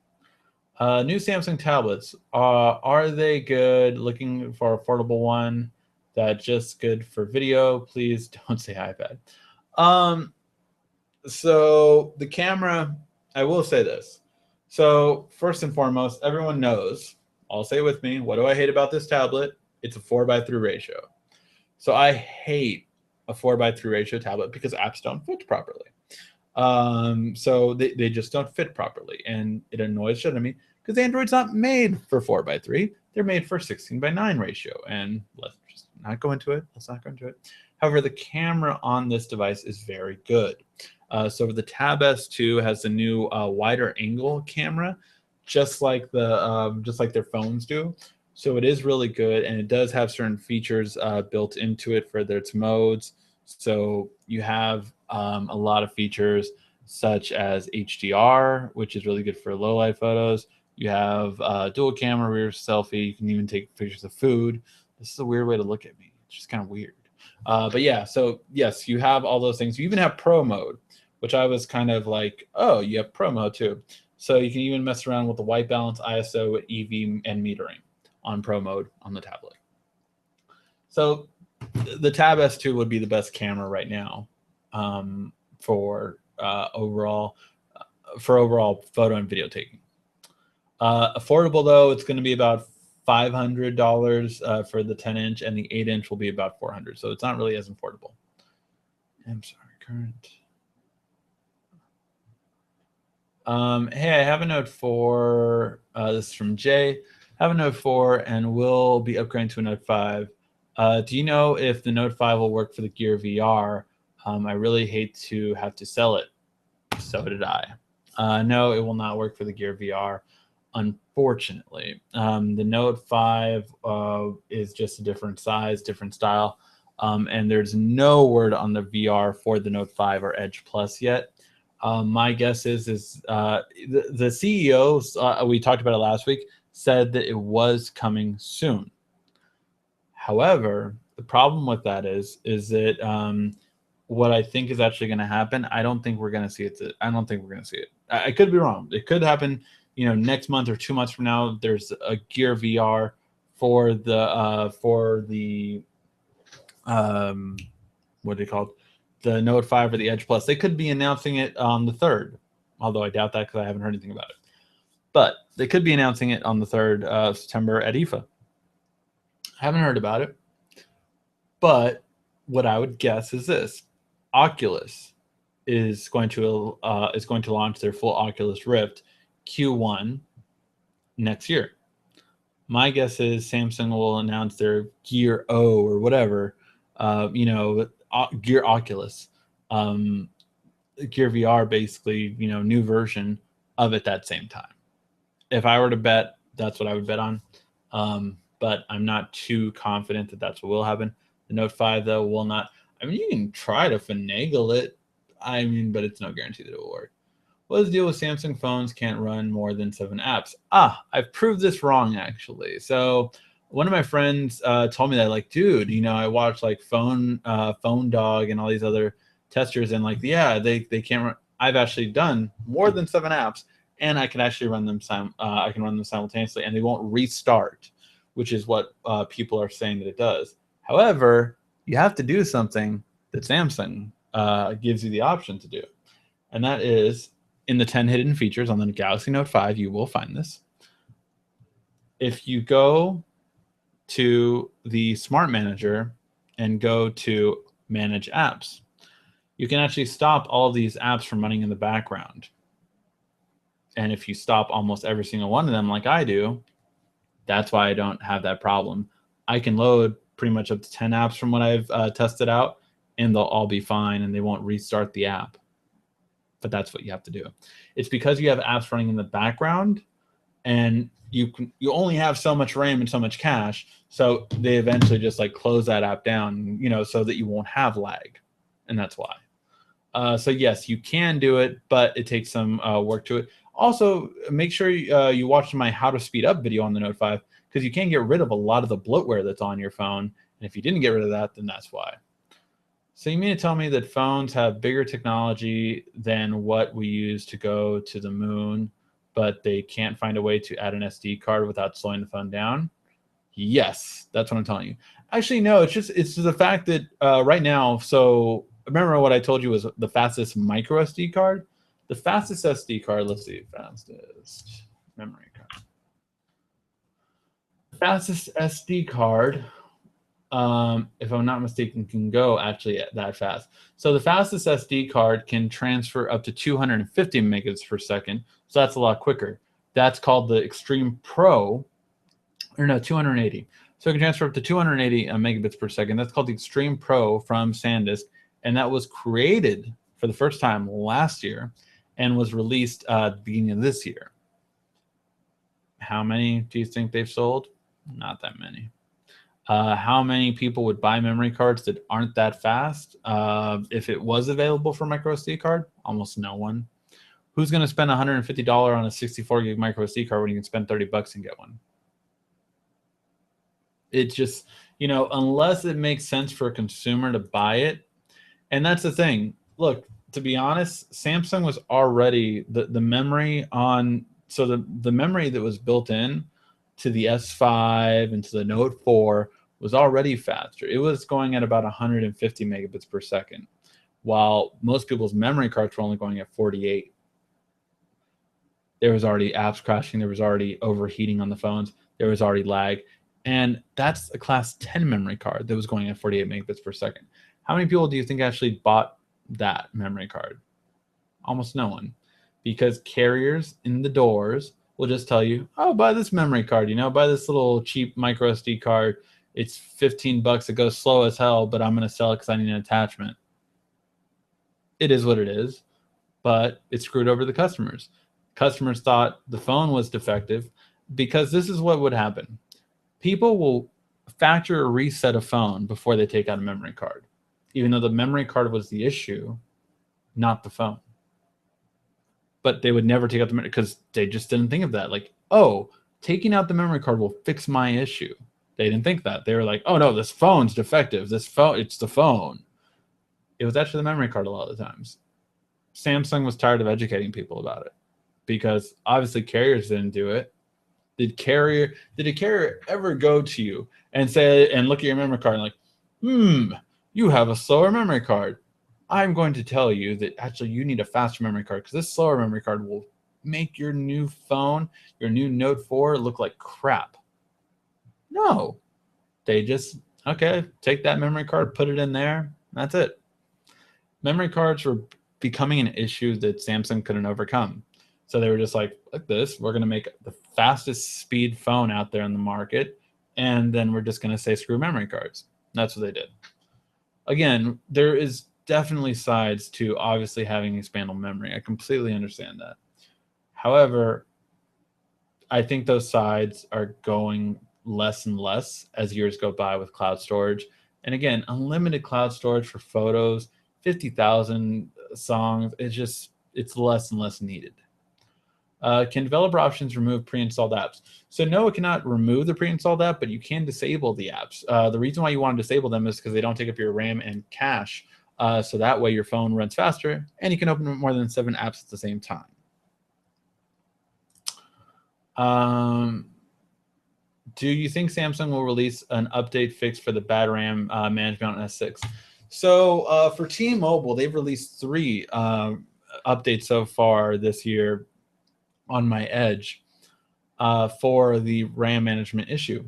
New Samsung tablets. Are they good? Looking for affordable one that's just good for video. Please don't say iPad. So the camera, I will say this. So first and foremost, everyone knows, I'll say it with me, what do I hate about this tablet? It's a 4:3 ratio. So I hate a 4:3 ratio tablet because apps don't fit properly. So they just don't fit properly. And it annoys shit out of me because Android's not made for 4:3. They're made for 16:9 ratio. And let's just not go into it. Let's not go into it. However, the camera on this device is very good. So the Tab S2 has the new wider angle camera, just like their phones do. So it is really good, and it does have certain features built into it for its modes. So you have a lot of features such as HDR, which is really good for low light photos. You have dual camera rear selfie. You can even take pictures of food. This is a weird way to look at me. It's just kind of weird. But yeah, so yes, you have all those things. You even have Pro mode, which I was kind of like, oh, you have Pro mode too. So you can even mess around with the white balance, ISO, EV, and metering on Pro mode on the tablet. So the Tab S2 would be the best camera right now for overall photo and video taking. Affordable though, it's going to be about $500 for the 10-inch, and the 8-inch will be about $400. So it's not really as affordable. I'm sorry, current. Hey, I have a Note 4. This is from Jay. I have a Note 4 and will be upgrading to a Note 5. Do you know if the Note 5 will work for the Gear VR? I really hate to have to sell it. So did I. No, it will not work for the Gear VR, unfortunately. The Note 5 is just a different size, different style, and there's no word on the VR for the Note 5 or Edge Plus yet. My guess is the CEO, we talked about it last week, said that it was coming soon. However, the problem with that is that what I think is actually going to happen, I don't think we're going to see it. I don't think we're going to see it. I could be wrong. It could happen, next month or 2 months from now. There's a Gear VR for the what do you call it? The Note 5 or the Edge Plus. They could be announcing it on the 3rd, although I doubt that because I haven't heard anything about it. But they could be announcing it on the 3rd of September at IFA. I haven't heard about it. But what I would guess is this. Oculus is going to launch their full Oculus Rift Q1 next year. My guess is Samsung will announce their Gear O or whatever, Gear Oculus, Gear VR, basically, new version of it that same time. If I were to bet, that's what I would bet on. But I'm not too confident that that's what will happen. The Note 5, though, will not. I mean, you can try to finagle it. But it's no guarantee that it will work. What is the deal with Samsung phones can't run more than 7 apps? I've proved this wrong, actually. So one of my friends told me that, like, dude, I watched like Phone Dog and all these other testers, and like, yeah, they can't run. I've actually done more than 7 apps, and I can actually run them. I can run them simultaneously, and they won't restart, which is what people are saying that it does. However, you have to do something that Samsung gives you the option to do, and that is in the 10 hidden features on the Galaxy Note 5. You will find this. If you go to the Smart Manager and go to Manage Apps, you can actually stop all of these apps from running in the background. And if you stop almost every single one of them like I do, that's why I don't have that problem. I can load pretty much up to 10 apps from what I've tested out, and they'll all be fine, and they won't restart the app. But that's what you have to do. It's because you have apps running in the background, and you only have so much RAM and so much cache, so they eventually just like close that app down, so that you won't have lag, and that's why. So yes, you can do it, but it takes some work to it. Also, make sure you watch my how to speed up video on the Note 5, because you can get rid of a lot of the bloatware that's on your phone. And if you didn't get rid of that, then that's why. So you mean to tell me that phones have bigger technology than what we use to go to the moon, but they can't find a way to add an SD card without slowing the phone down? Yes, that's what I'm telling you. Actually, no, it's just the fact that right now, so remember what I told you was the fastest micro SD card? The fastest SD card, let's see, fastest memory card. The fastest SD card, if I'm not mistaken, can go actually that fast. So the fastest SD card can transfer up to 250 megabits per second. So that's a lot quicker. That's called the Extreme Pro, or no, 280. So it can transfer up to 280 megabits per second. That's called the Extreme Pro from SanDisk. And that was created for the first time last year and was released at the beginning of this year. How many do you think they've sold? Not that many. How many people would buy memory cards that aren't that fast if it was available for micro SD card? Almost no one. Who's going to spend $150 on a 64 gig micro SD card when you can spend $30 and get one? It just, unless it makes sense for a consumer to buy it. And that's the thing. Look, to be honest, Samsung was already the memory on, so the memory that was built in to the S5 and to the Note 4 was already faster. It was going at about 150 megabits per second, while most people's memory cards were only going at 48. There was already apps crashing. There was already overheating on the phones. There was already lag. And that's a class 10 memory card that was going at 48 megabits per second. How many people do you think actually bought that memory card? Almost no one, because carriers in the doors will just tell you, oh, buy this memory card, buy this little cheap micro SD card. It's $15. It goes slow as hell, but I'm going to sell it because I need an attachment. It is what it is, but it screwed over the customers. Customers thought the phone was defective, because this is what would happen. People will factory reset a phone before they take out a memory card, even though the memory card was the issue, not the phone. But they would never take out the memory because they just didn't think of that. Like, oh, taking out the memory card will fix my issue. They didn't think that. They were like, oh no, this phone's defective. This phone, it's the phone. It was actually the memory card a lot of the times. Samsung was tired of educating people about it, because obviously carriers didn't do it. Did a carrier ever go to you and say, and look at your memory card and like, you have a slower memory card. I'm going to tell you that actually you need a faster memory card, because this slower memory card will make your new phone, your new Note 4, look like crap. No. They just, okay, take that memory card, put it in there, that's it. Memory cards were becoming an issue that Samsung couldn't overcome. So they were just like this, we're going to make the fastest speed phone out there in the market, and then we're just going to say screw memory cards. That's what they did. Again, there is definitely sides to obviously having expandable memory. I completely understand that. However, I think those sides are going less and less as years go by with cloud storage. And again, unlimited cloud storage for photos, 50,000 songs, it's less and less needed. Can developer options remove pre-installed apps? So no, it cannot remove the pre-installed app, but you can disable the apps. The reason why you want to disable them is because they don't take up your RAM and cache. So that way your phone runs faster and you can open more than 7 apps at the same time. Do you think Samsung will release an update fix for the bad RAM management on S6? So for T-Mobile, they've released 3 updates so far this year on my Edge for the RAM management issue.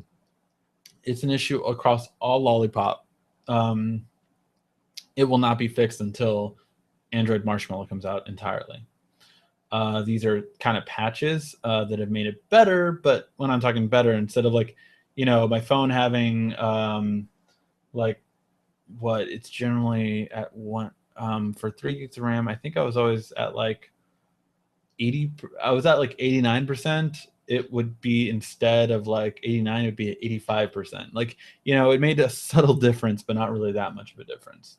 It's an issue across all Lollipop. It will not be fixed until Android Marshmallow comes out entirely. These are kind of patches that have made it better. But when I'm talking better, instead of like, my phone having like what it's generally at one for 3 gigs of RAM, I think I was always at like 80. I was at like 89%. It would be, instead of like 89, it would be at 85%. Like, it made a subtle difference, but not really that much of a difference.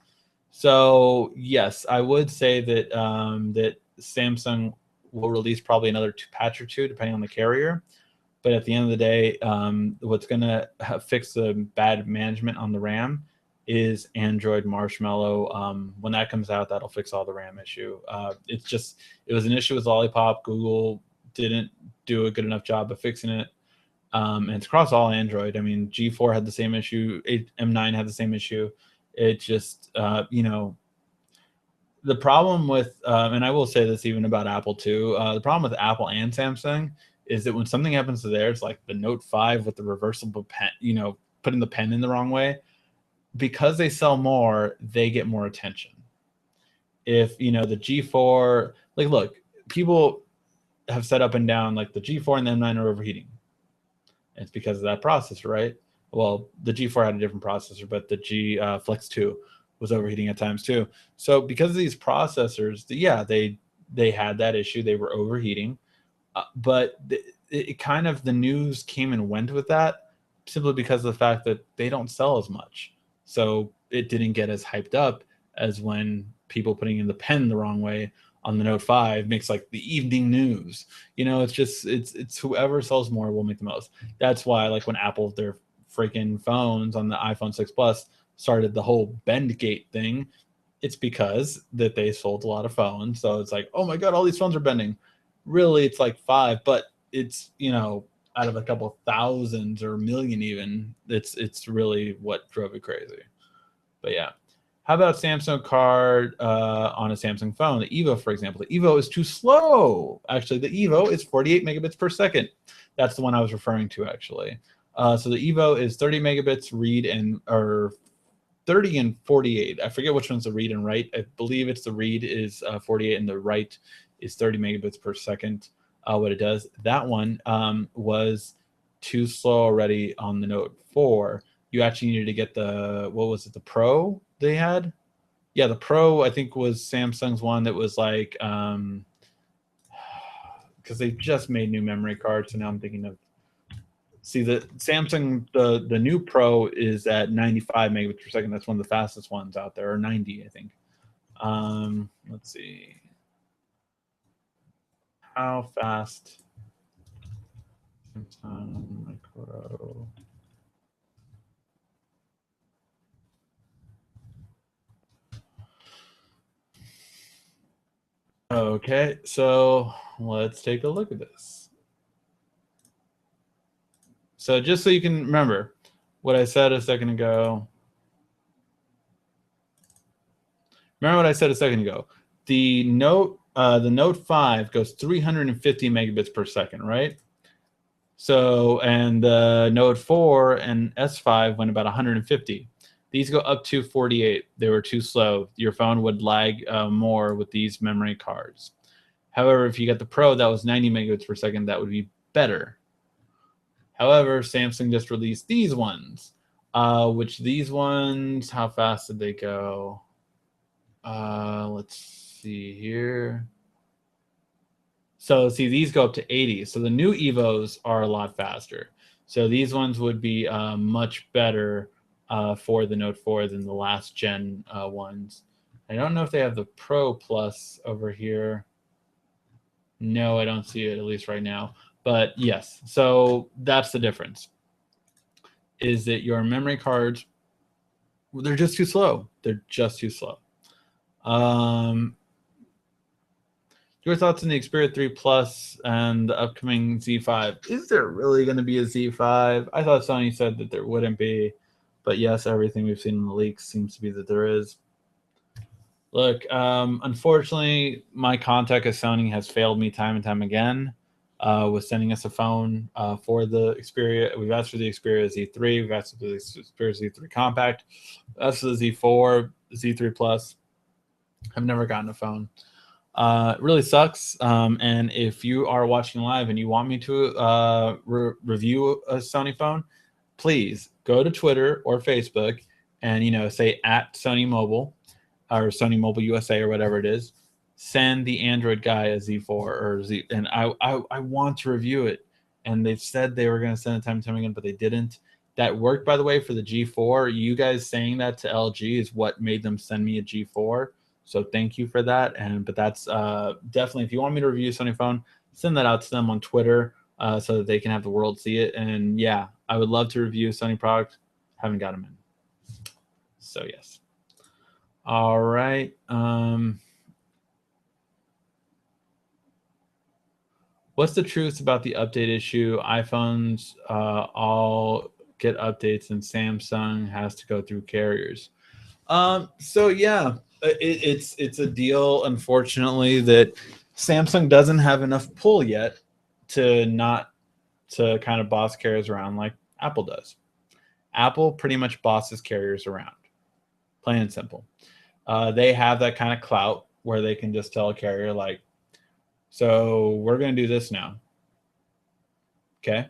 So yes, I would say that that Samsung will release probably another patch or two, depending on the carrier. But at the end of the day, what's going to fix the bad management on the RAM is Android Marshmallow. When that comes out, that'll fix all the RAM issue. It was an issue with Lollipop. Google didn't do a good enough job of fixing it. And it's across all Android. I mean, G4 had the same issue. M9 had the same issue. It just, the problem with, and I will say this even about Apple too, the problem with Apple and Samsung is that when something happens to theirs, like the Note 5 with the reversible pen, putting the pen in the wrong way, because they sell more, they get more attention. If, the G4, like, look, people have said up and down, like the G4 and the M9 are overheating. And it's because of that processor, right? Well, the G4 had a different processor, but the G Flex 2 was overheating at times too. So because of these processors, yeah, they had that issue. They were overheating. But it kind of, the news came and went with that simply because of the fact that they don't sell as much. So it didn't get as hyped up as when people putting in the pen the wrong way on the Note 5 makes like the evening news. It's whoever sells more will make the most. That's why, like, when Apple, their freaking phones on the iPhone 6 Plus started the whole PenGate thing, it's because that they sold a lot of phones. So it's like, oh my God, all these phones are bending. Really, it's like 5, but it's, out of a couple thousands or million even, it's really what drove it crazy. But yeah. How about Samsung card on a Samsung phone? The Evo, for example. The Evo is too slow. Actually, the Evo is 48 megabits per second. That's the one I was referring to, actually. So the Evo is 30 megabits read or 30 and 48. I forget which one's the read and write. I believe it's the read is 48 and the write is 30 megabits per second. What it does. That one was too slow already on the Note 4. You actually needed to get the, what was it, the Pro they had? Yeah, the Pro, I think, was Samsung's one that was like, because they just made new memory cards, so now I'm thinking of, see, the Samsung, the new Pro is at 95 megabits per second. That's one of the fastest ones out there, or 90, I think. Let's see. How fast? Samsung Micro. Okay, so let's take a look at this. So just so you can remember what I said a second ago. Remember what I said a second ago. The Note 5 goes 350 megabits per second, right? So, and the Note 4 and S5 went about 150. These go up to 48. They were too slow. Your phone would lag more with these memory cards. However, if you got the Pro, that was 90 megabits per second. That would be better. However, Samsung just released these ones, which these ones, how fast did they go? Let's see here. So see, these go up to 80. So the new Evos are a lot faster. So these ones would be much better for the Note 4 than the last gen ones. I don't know if they have the Pro Plus over here. No, I don't see it, at least right now. But yes, so that's the difference. Is that your memory cards, they're just too slow. They're just too slow. Your thoughts on the Xperia 3 Plus and the upcoming Z5? Is there really going to be a Z5? I thought Sony said that there wouldn't be. But yes, everything we've seen in the leaks seems to be that there is. Look, unfortunately, my contact at Sony has failed me time and time again with sending us a phone for the Xperia. We've asked for the Xperia Z3. We've asked for the Xperia Z3 Compact. That's the Z4, Z3 Plus. I've never gotten a phone. It really sucks. And if you are watching live and you want me to review a Sony phone, please go to Twitter or Facebook and say at Sony Mobile or Sony Mobile USA or whatever it is. Send the Android guy a Z4 or Z, and I want to review it. And they said they were going to send it time and time again, but they didn't. That worked, by the way, for the G4. You guys saying that to LG is what made them send me a G4. So thank you for that. But that's definitely, if you want me to review a Sony phone, send that out to them on Twitter so that they can have the world see it. And yeah, I would love to review a Sony product. Haven't got them in. So yes. All right. What's the truth about the update issue? iPhones all get updates and Samsung has to go through carriers. So yeah, it's a deal, unfortunately, that Samsung doesn't have enough pull yet to kind of boss carriers around like Apple does. Apple pretty much bosses carriers around, plain and simple. They have that kind of clout where they can just tell a carrier like, so we're going to do this now. Okay.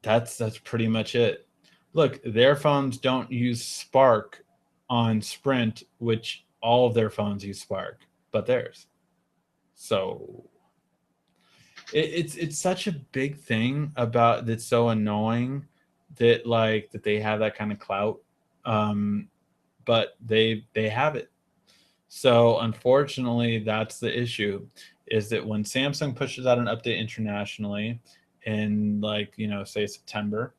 That's pretty much it. Look, their phones don't use Spark on Sprint, which all of their phones use Spark, but theirs. So it's such a big thing about that's so annoying that that they have that kind of clout, but they have it. So unfortunately, that's the issue, is that when Samsung pushes out an update internationally in say September,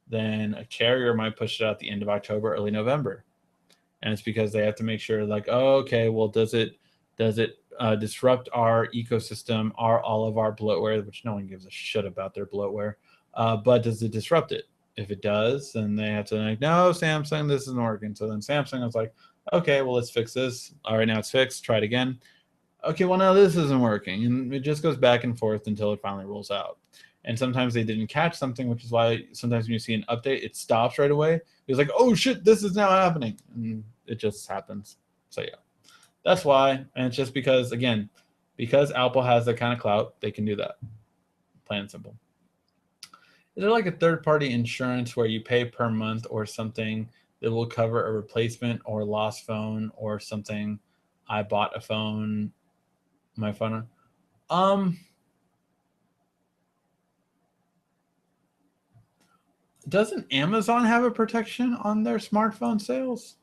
then a carrier might push it out at the end of October, early November. And it's because they have to make sure oh, okay, well, does it disrupt our ecosystem, all of our bloatware, which no one gives a shit about their bloatware, but does it disrupt it? If it does, then they have to no, Samsung, this isn't working. So then Samsung is like, okay, well, let's fix this. All right, now it's fixed. Try it again. Okay, well, now this isn't working. And it just goes back and forth until it finally rolls out. And sometimes they didn't catch something, which is why sometimes when you see an update, it stops right away. It's like, oh, shit, this is now happening. And it just happens. So, yeah, that's why. And it's just because, again, because Apple has that kind of clout, they can do that. Plain and simple. Is there like a third-party insurance where you pay per month or something that will cover a replacement or lost phone or something? I bought a phone, my phone. Doesn't Amazon have a protection on their smartphone sales?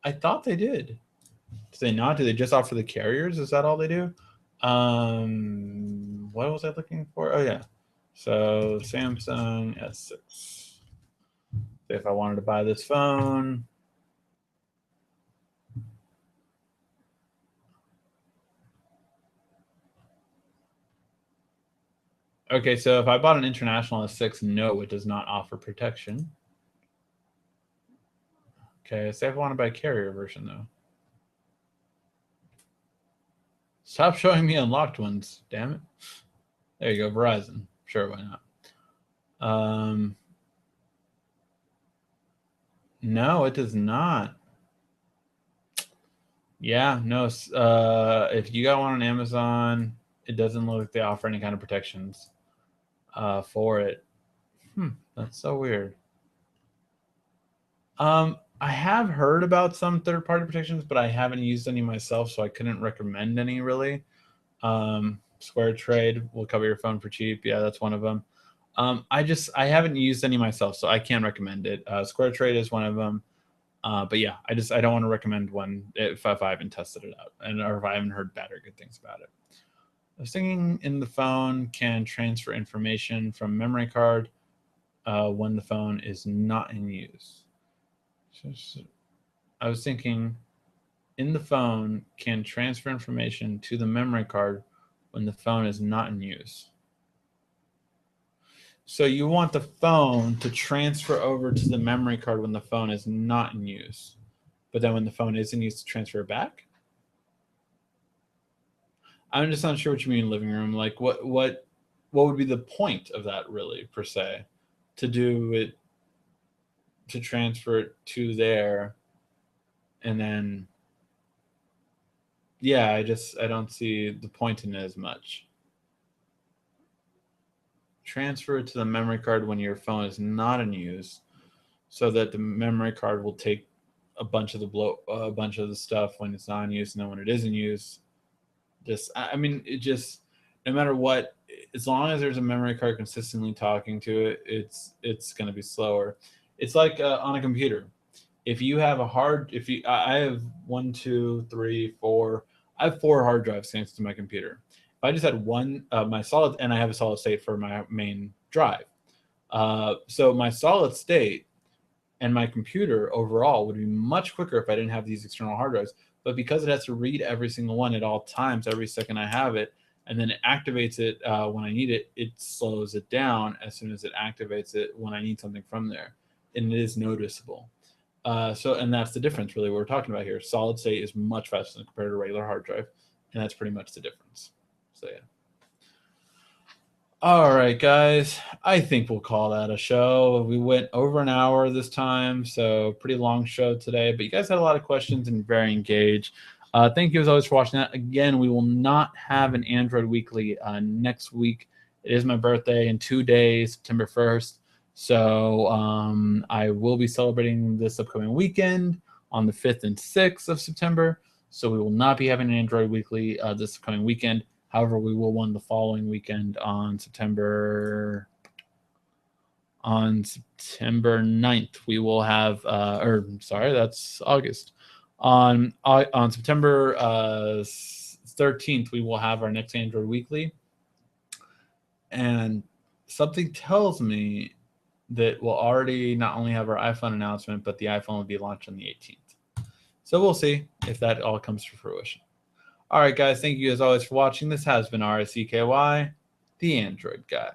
I thought they did. Do they not? Do they just offer the carriers? Is that all they do? What was I looking for? Oh yeah. So Samsung S6. If I wanted to buy this phone, okay, so if I bought an international S6, no, it does not offer protection. Okay, say if I want to buy a carrier version, though. Stop showing me unlocked ones, damn it. There you go, Verizon. Sure, why not? No, it does not. Yeah, no. If you got one on Amazon, it doesn't look like they offer any kind of protections for it. That's so weird. I have heard about some third-party protections, but I haven't used any myself, so I couldn't recommend any really. Square Trade will cover your phone for cheap. Yeah, that's one of them. I haven't used any myself, so I can't recommend it. Square Trade is one of them. But yeah, I don't want to recommend one if I haven't tested it out or if I haven't heard bad or good things about it. Singing in the phone can transfer information from memory card when the phone is not in use. So I was thinking in the phone can transfer information to the memory card when the phone is not in use. So you want the phone to transfer over to the memory card when the phone is not in use, but then when the phone is in use, to transfer it back? I'm just not sure what you mean living room. Like what would be the point of that really, per se, to do it, to transfer it to there and then Yeah, I don't see the point in it as much. Transfer it to the memory card when your phone is not in use, so that the memory card will take a bunch of the stuff when it's not in use, and then when it is in use, I mean, it just, no matter what, as long as there's a memory card consistently talking to it, it's going to be slower. It's like on a computer. If you have if you, I have one, two, three, four. I have 4 hard drives connected to my computer. If I just had one, my solid, and I have a solid state for my main drive. So my solid state and my computer overall would be much quicker if I didn't have these external hard drives. But because it has to read every single one at all times, every second I have it, and then it activates it when I need it, it slows it down as soon as it activates it when I need something from there. And it is noticeable. And that's the difference, really, what we're talking about here. Solid state is much faster than compared to a regular hard drive, and that's pretty much the difference. So, yeah. All right, guys, I think we'll call that a show. We went over an hour this time, so pretty long show today, but you guys had a lot of questions and very engaged. Thank you as always for watching that. Again, we will not have an Android Weekly next week. It is my birthday in 2 days, September 1st. So I will be celebrating this upcoming weekend on the 5th and 6th of September. So we will not be having an Android Weekly this upcoming weekend. However, we will one the following weekend on September 9th. We will have, that's August. On September 13th, we will have our next Android Weekly. And something tells me that we'll already not only have our iPhone announcement, but the iPhone will be launched on the 18th. So we'll see if that all comes to fruition. All right, guys, thank you as always for watching. This has been RSEKY, the Android Guy.